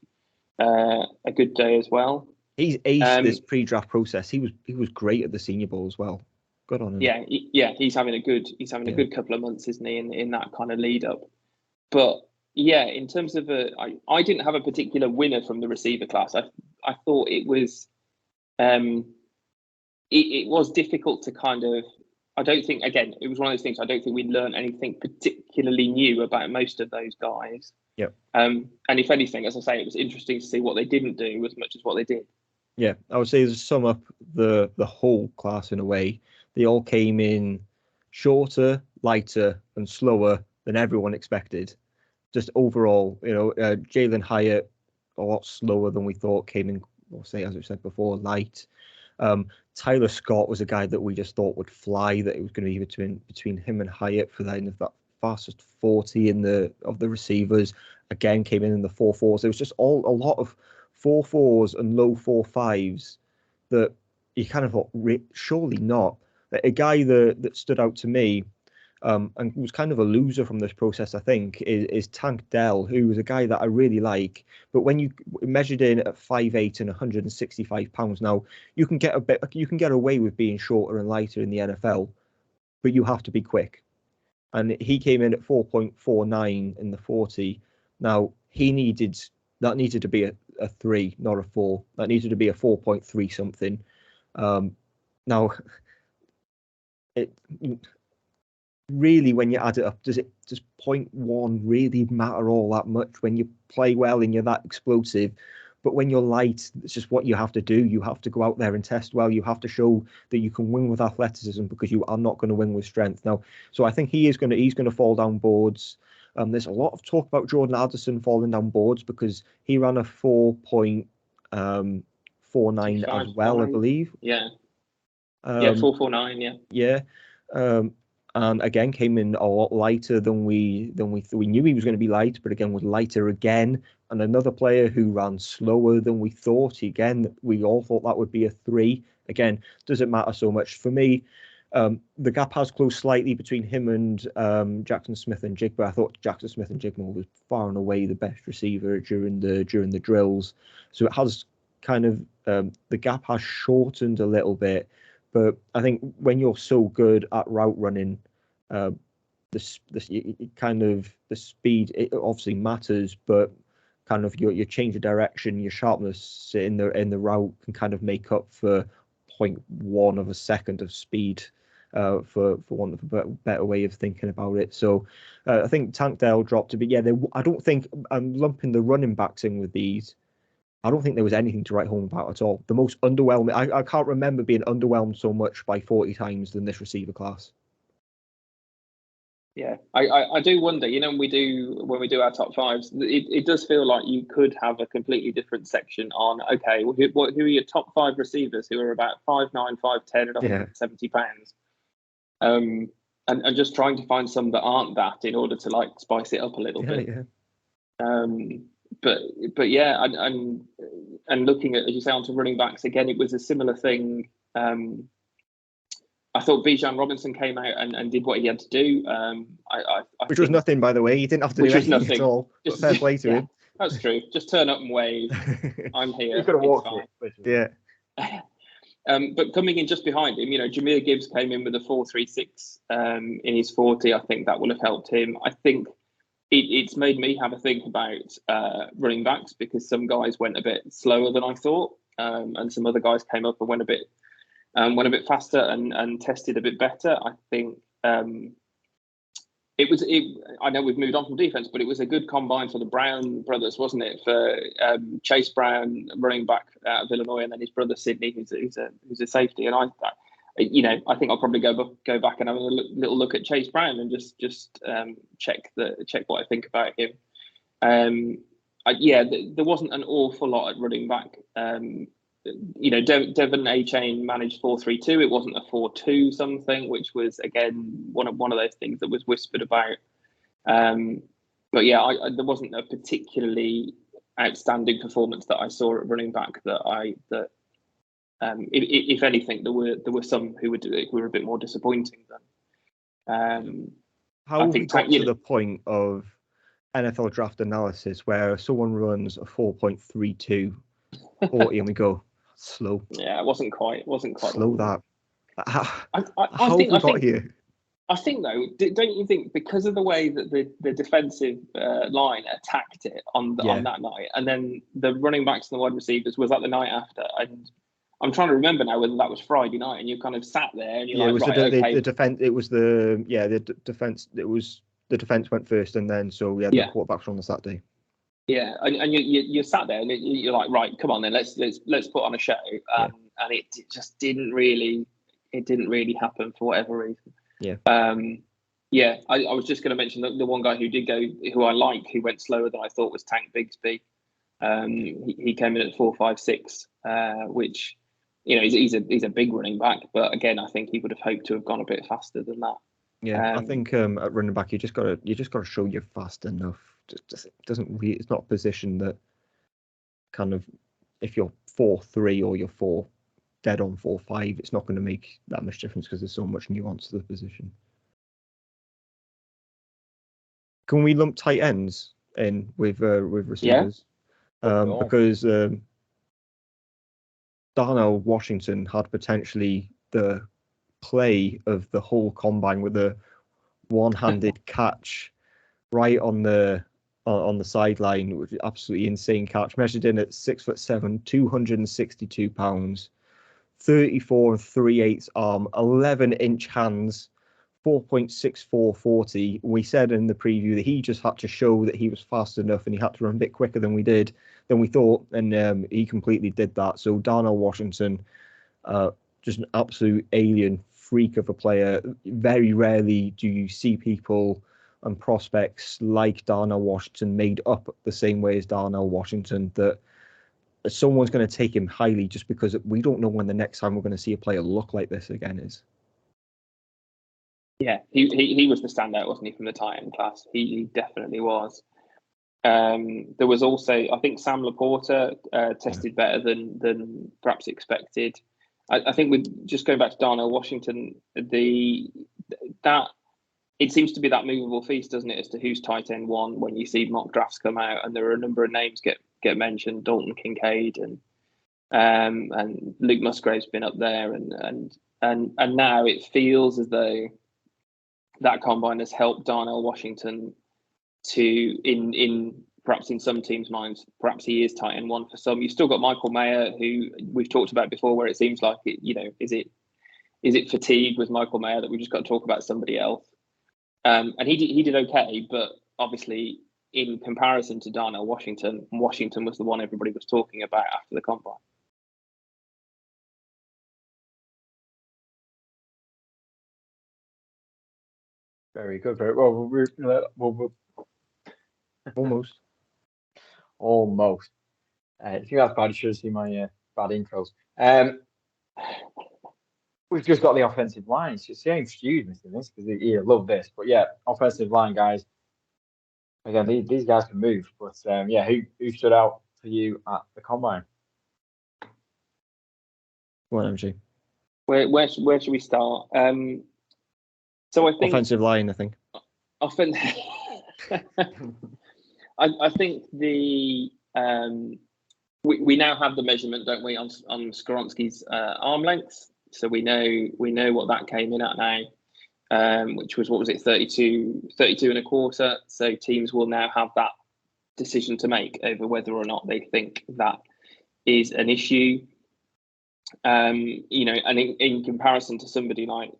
S3: day as well.
S2: He's aced this pre-draft process. He was great at the Senior Bowl as well. Good on him.
S3: Yeah, he's having a good couple of months, isn't he, in that kind of lead up. But yeah, in terms of I didn't have a particular winner from the receiver class. I thought it was it was difficult to kind of. I don't think, again, it was one of those things. I don't think we learned anything particularly new about most of those guys.
S2: Yep.
S3: And if anything, as I say, it was interesting to see what they didn't do as much as what they did.
S2: Yeah, I would say to sum up the whole class in a way, they all came in shorter, lighter, and slower than everyone expected. Just overall, Jalen Hyatt a lot slower than we thought, came in, I'll say, as we said before, light. Tyler Scott was a guy that we just thought would fly, that it was going to be between him and Hyatt for the end of that fastest 40 of the receivers. Again, came in the 4.4s. There was just a lot of 4.4s and low 4.5s that you kind of thought, surely not. A guy that stood out to me, and was kind of a loser from this process, I think, is Tank Dell, who was a guy that I really like. But when you measured in at 5'8" and 165 pounds, now you can get away with being shorter and lighter in the NFL, but you have to be quick. And he came in at 4.49 in the 40. Now that needed to be a 3, not a 4. That needed to be a 4.3 something. Now it. Really, when you add it up, does 0.1 really matter all that much when you play well and you're that explosive? But when you're light, it's just what you have to do. You have to go out there and test well. You have to show that you can win with athleticism, because you are not going to win with strength. Now, so I think he's going to fall down boards. There's a lot of talk about Jordan Addison falling down boards because he ran a 4.49 as well, I believe.
S3: Yeah. 4.49.
S2: Yeah. And again came in a lot lighter than we knew he was going to be light, but again was lighter again. And another player who ran slower than we thought. Again, we all thought that would be a 3. Again, doesn't matter so much for me. The gap has closed slightly between him and Jackson Smith and Jigba. I thought Jackson Smith and Jigba was far and away the best receiver during the drills. So it has kind of the gap has shortened a little bit. But I think when you're so good at route running, the speed, it obviously matters, but kind of your change of direction, your sharpness in the route can kind of make up for 0.1 of a second of speed, for want of a better way of thinking about it. So I think Tank Dell dropped a bit. Yeah, I don't think I'm lumping the running backs in with these. I don't think there was anything to write home about at all. The most underwhelming, I can't remember being underwhelmed so much by 40 times than this receiver class.
S3: Yeah, I do wonder, when we do our top 5s, it does feel like you could have a completely different section on, okay, well, who are your top 5 receivers who are about 5'9", 5'10", and 170 pounds? And just trying to find some that aren't that in order to spice it up a little bit.
S2: Yeah.
S3: But yeah, and looking at, as you say, onto running backs again, it was a similar thing. I thought Bijan Robinson came out and did what he had to do.
S2: Which was nothing, by the way. He didn't have to do anything at all. Just fair play to him.
S3: That's true. Just turn up and wave. I'm here.
S2: You could have walked it. Yeah.
S3: But coming in just behind him, Jahmyr Gibbs came in with a 4.36 in his 40. I think that will have helped him. I think it's made me have a think about running backs, because some guys went a bit slower than I thought, and some other guys came up and went a bit faster and tested a bit better. I think I know we've moved on from defense, but it was a good combine for the Brown brothers, wasn't it? For Chase Brown, running back out of Illinois, and then his brother Sidney, who's a safety. And I think I'll probably go back and have a little look at Chase Brown and just check what I think about him. There wasn't an awful lot at running back. Devon A-Chain managed 4.32. It wasn't a 4.2 something, which was again one of those things that was whispered about. But yeah, there wasn't a particularly outstanding performance that I saw at running back that If anything, there were some who were a bit more disappointing than.
S2: How have we got to the point of NFL draft analysis where someone runs a 4.32 40 and we go slow?
S3: Yeah, it wasn't quite
S2: slow that. How
S3: I
S2: have we got here?
S3: I think though, don't you think because of the way that the defensive line attacked it on that night, and then the running backs and the wide receivers was like the night after, and I'm trying to remember now whether that was Friday night, and you kind of sat there and you're
S2: it was
S3: okay.
S2: The defense. It was the defense. It was the defense went first, and then the quarterbacks were on the Saturday.
S3: Yeah, and you sat there and you're like, right, come on then, let's put on a show, and it just didn't really happen for whatever reason.
S2: Yeah.
S3: I was just going to mention the one guy who did go, who I like, who went slower than I thought, was Tank Bigsby. He came in at 4.56, which, you know, he's a big running back, but again, I think he would have hoped to have gone a bit faster than that.
S2: Yeah, I think at running back, you just gotta show you're fast enough. Just doesn't really. It's not a position that kind of, if you're 4.3 or you're 4 dead on 4.5, it's not going to make that much difference because there's so much nuance to the position. Can we lump tight ends in with receivers? Because Darnell Washington had potentially the play of the whole combine with a one-handed catch right on the sideline, which is absolutely insane catch. Measured in at 6'7", 262 pounds, 34 3/8 arm, 11-inch hands, 4.64 40. We said in the preview that he just had to show that he was fast enough and he had to run a bit quicker than we thought, and he completely did that. So Darnell Washington, just an absolute alien freak of a player. Very rarely do you see people and prospects like Darnell Washington made up the same way as Darnell Washington, that someone's going to take him highly just because we don't know when the next time we're going to see a player look like this again is.
S3: Yeah, he was the standout, wasn't he, from the tight end class? He definitely was. There was also, I think, Sam Laporta tested better than perhaps expected. I think with just going back to Darnell Washington, that it seems to be that movable feast, doesn't it, as to who's tight end one when you see mock drafts come out, and there are a number of names get mentioned. Dalton Kincaid and Luke Musgrave's been up there, and now it feels as though that combine has helped Darnell Washington to in perhaps in some teams' minds, perhaps he is tight end one for some. You've still got Michael Mayer, who we've talked about before, where it seems like is it fatigue with Michael Mayer that we've just got to talk about somebody else? And he did okay, but obviously in comparison to Darnell Washington was the one everybody was talking about after the combine.
S1: Very good. Very well.
S2: Almost.
S1: Almost. If you have bad, you should have seen my bad intros. We've just got the offensive line. It's just shame Stu's missing this because he love this. But yeah, offensive line guys. Again, these guys can move. But yeah, who stood out for you at the combine?
S2: Well, MG.
S3: Where should we start? So I think
S2: offensive line. I think.
S3: I think we now have the measurement, don't we, on Skoronski's arm length. So we know what that came in at now, which was, what was it, 32 and a quarter. So teams will now have that decision to make over whether or not they think that is an issue. And in comparison to somebody like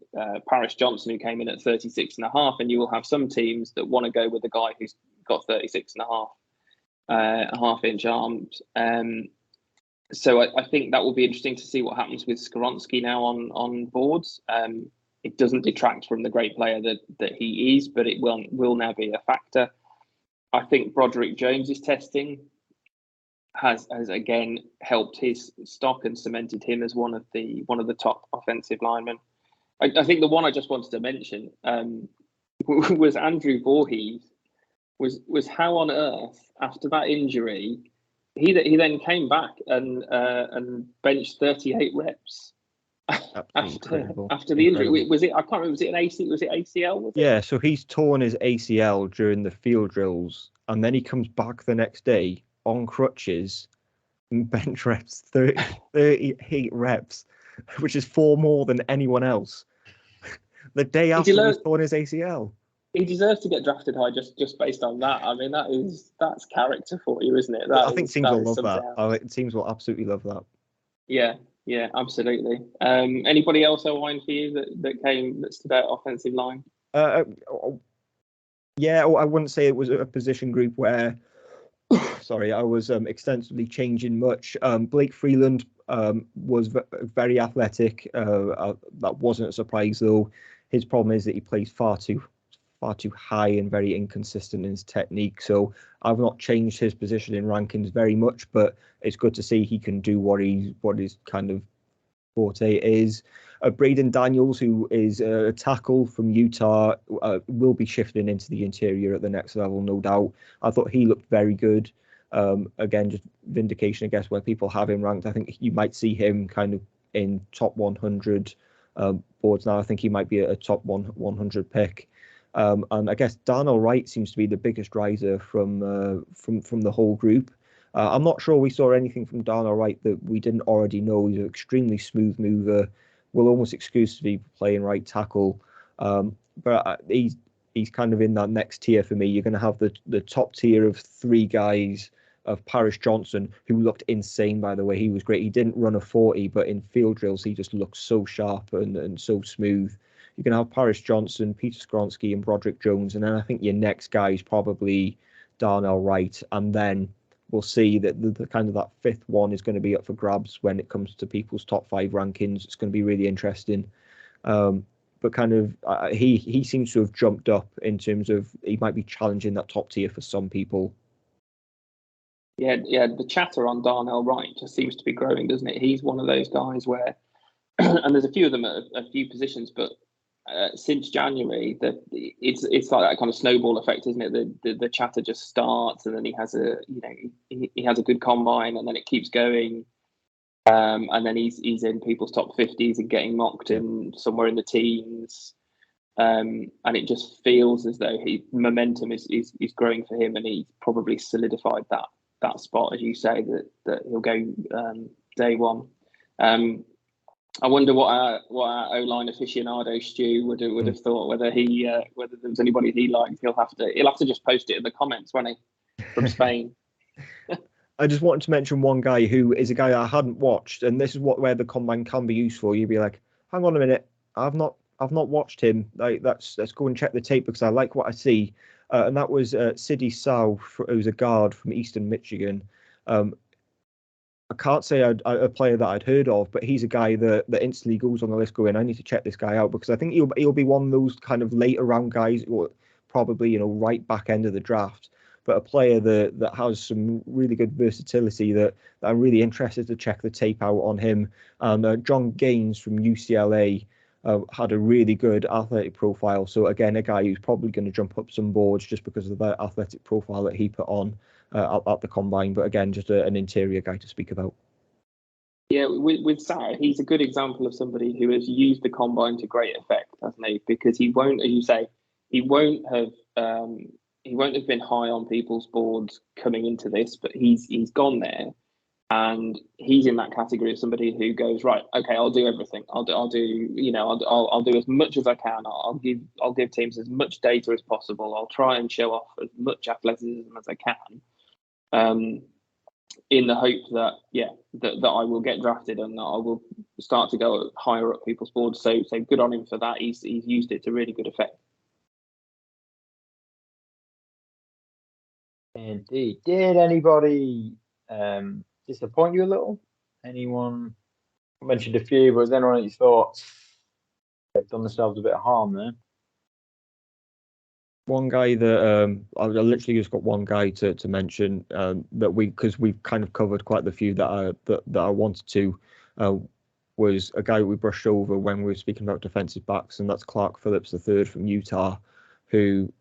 S3: Paris Johnson, who came in at 36 and a half, and you will have some teams that want to go with a guy who's got 36 and a half-inch arms. So I think that will be interesting to see what happens with Skoronski now on boards. It doesn't detract from the great player that he is, but it will now be a factor. I think Broderick Jones's testing has again helped his stock and cemented him as one of the top offensive linemen. I think the one I just wanted to mention was Andrew Voorhees. Was how on earth, after that injury, he then came back and benched 38 reps after the injury. Was it? I can't remember. Was it an AC? Was it ACL?
S2: Yeah. So he's torn his ACL during the field drills, and then he comes back the next day on crutches and bench reps 38 reps, which is 4 more than anyone else. The day after he's torn his ACL.
S3: He deserves to get drafted high just based on that. I mean, that's character for you, isn't it?
S2: I think teams will love that. I think teams will absolutely love that.
S3: Yeah, absolutely. Anybody else, Owen, for you that stood out offensive line?
S2: Yeah, I wouldn't say it was a position group where, sorry, I was extensively changing much. Blake Freeland was very athletic. That wasn't a surprise though. His problem is that he plays far too high and very inconsistent in his technique. So I've not changed his position in rankings very much, but it's good to see he can do what his kind of forte is. Braden Daniels, who is a tackle from Utah, will be shifting into the interior at the next level, no doubt. I thought he looked very good. Again, just vindication, I guess, where people have him ranked. I think you might see him kind of in top 100 boards now. I think he might be a top 100 pick. And I guess Darnell Wright seems to be the biggest riser from the whole group. I'm not sure we saw anything from Darnell Wright that we didn't already know. He's an extremely smooth mover, will almost exclusively play in right tackle. But he's kind of in that next tier for me. You're going to have the top tier of 3 guys of Paris Johnson, who looked insane, by the way. He was great. He didn't run a 40, but in field drills, he just looked so sharp and so smooth. You can have Paris Johnson, Peter Skronsky, and Broderick Jones. And then I think your next guy is probably Darnell Wright. And then we'll see that the kind of that 5th one is going to be up for grabs when it comes to people's top 5 rankings. It's going to be really interesting. But kind of he seems to have jumped up in terms of he might be challenging that top tier for some people.
S3: Yeah. The chatter on Darnell Wright just seems to be growing, doesn't it? He's one of those guys where, and there's a few of them at a few positions, but since January, it's like that kind of snowball effect, isn't it? The chatter just starts, and then he has a good combine, and then it keeps going, and then he's in people's top 50s and getting mocked in somewhere in the teens, and it just feels as though momentum is growing for him, and he's probably solidified that spot, as you say, that he'll go day one. I wonder what our O-line aficionado Stu would have thought, whether there was anybody he liked. He'll have to just post it in the comments, won't he? From Spain.
S2: I just wanted to mention one guy who is a guy I hadn't watched, and this is where the combine can be useful. You'd be like, hang on a minute, I've not watched him. Like let's go and check the tape because I like what I see. And that was Sidney Sau, who's a guard from Eastern Michigan. I can't say a player that I'd heard of, but he's a guy that instantly goes on the list going, I need to check this guy out because I think he'll be one of those kind of later round guys, or probably, right back end of the draft, but a player that has some really good versatility that I'm really interested to check the tape out on him. And John Gaines from UCLA had a really good athletic profile. So again, a guy who's probably going to jump up some boards just because of the athletic profile that he put on at the combine. But again, just an interior guy to speak about.
S3: Yeah, with Sarah, he's a good example of somebody who has used the combine to great effect, hasn't he? Because he won't, as you say, he won't have been high on people's boards coming into this, but he's gone there, and he's in that category of somebody who goes, right, okay, I'll do everything. I'll do as much as I can. I'll give teams as much data as possible. I'll try and show off as much athleticism as I can. In the hope that I will get drafted and that I will start to go higher up people's boards. So good on him for that. He's used it to really good effect.
S1: Indeed. Did anybody disappoint you a little? Anyone? I mentioned a few, but was there anyone that you thought they've done themselves a bit of harm there?
S2: One guy that I literally just got one guy to mention because we've kind of covered quite a few that I wanted to, was a guy we brushed over when we were speaking about defensive backs, and that's Clark Phillips III from Utah, who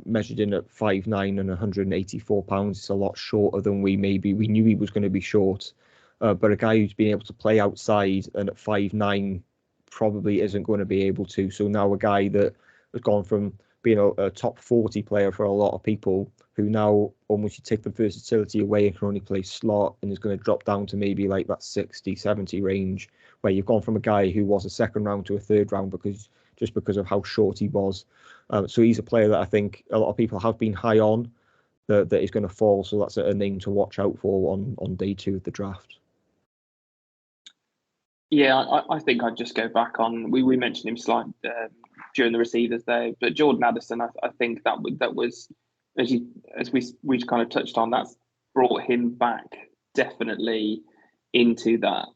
S2: measured in at 5'9" and 184 pounds. It's a lot shorter than we knew he was going to be short. But a guy who's been able to play outside and at 5'9" probably isn't going to be able to. So now a guy that has gone from being a top 40 player for a lot of people, who now almost you take the versatility away and can only play slot, and is going to drop down to maybe like that 60, 70 range, where you've gone from a guy who was a second round to a third round because of how short he was. So he's a player that I think a lot of people have been high on, that is going to fall. So that's a name to watch out for on day 2 of the draft.
S3: Yeah, I think I'd just go back on. We mentioned him slightly during the receivers there, but Jordan Addison, I think that was as we kind of touched on, that's brought him back definitely into that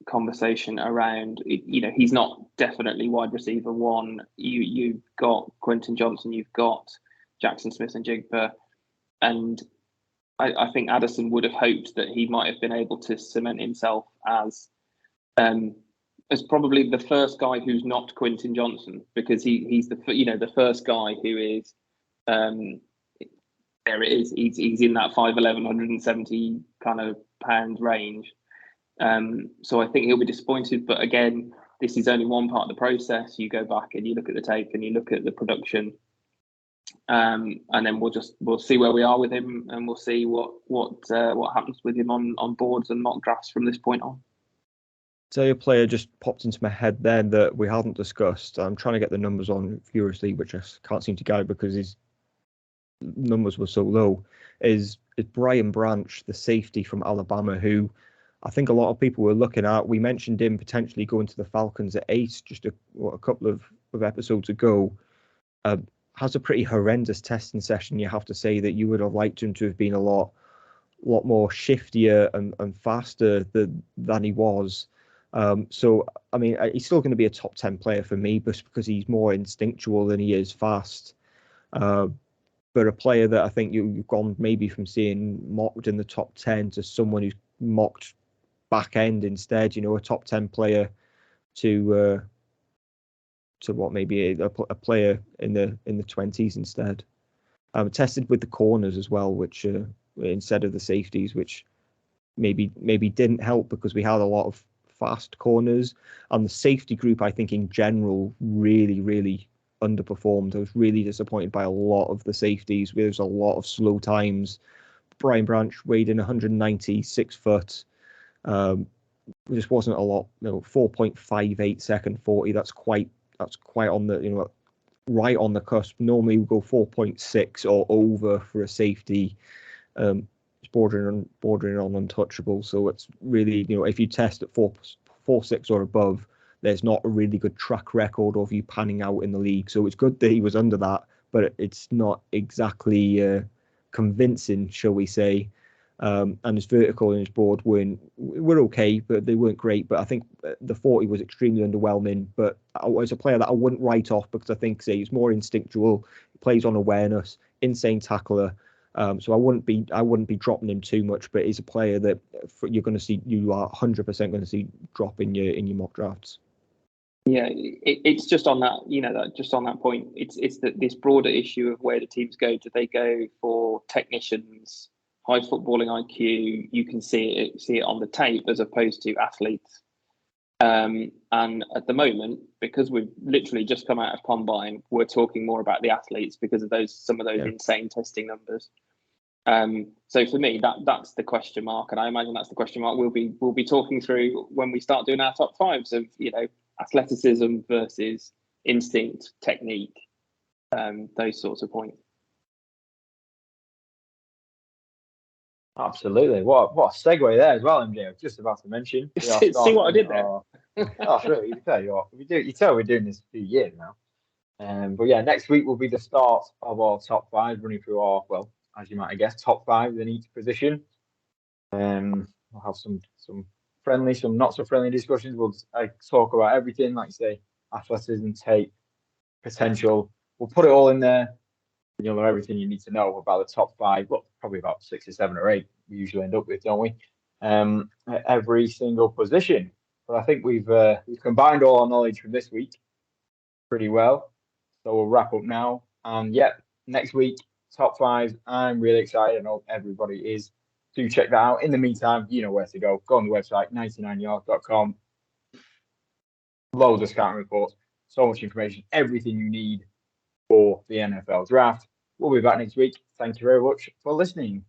S3: conversation around. He's not definitely wide receiver 1. You've got Quentin Johnson, you've got Jackson Smith and Jigba, and I think Addison would have hoped that he might have been able to cement himself as probably the first guy who's not Quentin Johnson, because he's the first guy who is there it is. He's in that 5'11", 170 kind of pound range. So I think he'll be disappointed. But again, this is only one part of the process. You go back and you look at the tape and you look at the production, and then we'll see where we are with him, and we'll see what happens with him on boards and mock drafts from this point on.
S2: So a player just popped into my head then that we hadn't discussed. I'm trying to get the numbers on furiously, which I can't seem to get because his numbers were so low. Is Brian Branch, the safety from Alabama, who I think a lot of people were looking at. We mentioned him potentially going to the Falcons at 8 just a couple of episodes ago. Has a pretty horrendous testing session. You have to say that you would have liked him to have been a lot more shiftier and faster than he was. So I mean, he's still going to be a top 10 player for me, but because he's more instinctual than he is fast. But a player that I think you've gone maybe from seeing mocked in the top 10 to someone who's mocked back end instead. A top 10 player to what maybe a player in the 20s instead. Tested with the corners as well, which instead of the safeties, which maybe didn't help because we had a lot of fast corners, and the safety group I think in general really underperformed. I was really disappointed by a lot of the safeties. There's a lot of slow times. Brian Branch weighed in 196 foot. Just wasn't a lot. 4.58 second 40. That's quite on the right on the cusp. Normally we go 4.6 or over for a safety. It's bordering on untouchable. So it's really, if you test at 4.6 or above, there's not a really good track record of you panning out in the league. So it's good that he was under that, but it's not exactly convincing, shall we say. And his vertical and his broad were okay, but they weren't great. But I think the 40 was extremely underwhelming. But as a player that I wouldn't write off, because I think he's more instinctual, he plays on awareness, insane tackler. So I wouldn't be dropping him too much, but he's a player that you are 100% going to see drop in your mock drafts.
S3: Yeah, it's just on that, just on that point. It's that this broader issue of where the teams go. Do they go for technicians, high footballing IQ? You can see it on the tape as opposed to athletes. And at the moment, because we've literally just come out of Combine, we're talking more about the athletes because of some of those insane testing numbers. So for me, that's the question mark, and I imagine that's the question mark we'll be talking through when we start doing our top fives of athleticism versus instinct, technique, those sorts of points.
S1: Absolutely. What a segue there as well, MJ. I was just about to mention.
S3: See what I did there?
S1: That's really, you tell we're doing this a few years now. But yeah, next week will be the start of our top 5, running through our, well, as you might guess, top 5 in each position. We'll have some friendly, some not so friendly discussions. We'll talk about everything, like you say, athleticism, tape, potential. We'll put it all in there. And you'll know everything you need to know about the top 5. Well, probably about 6 or 7 or 8 we usually end up with, don't we? At every single position. But I think we've combined all our knowledge from this week pretty well. So we'll wrap up now. And yeah, next week, top fives. I'm really excited. I know everybody is. Do check that out. In the meantime, you know where to go. Go on the website, 99yard.com. Loads of scouting reports, so much information, everything you need for the NFL draft. We'll be back next week. Thank you very much for listening.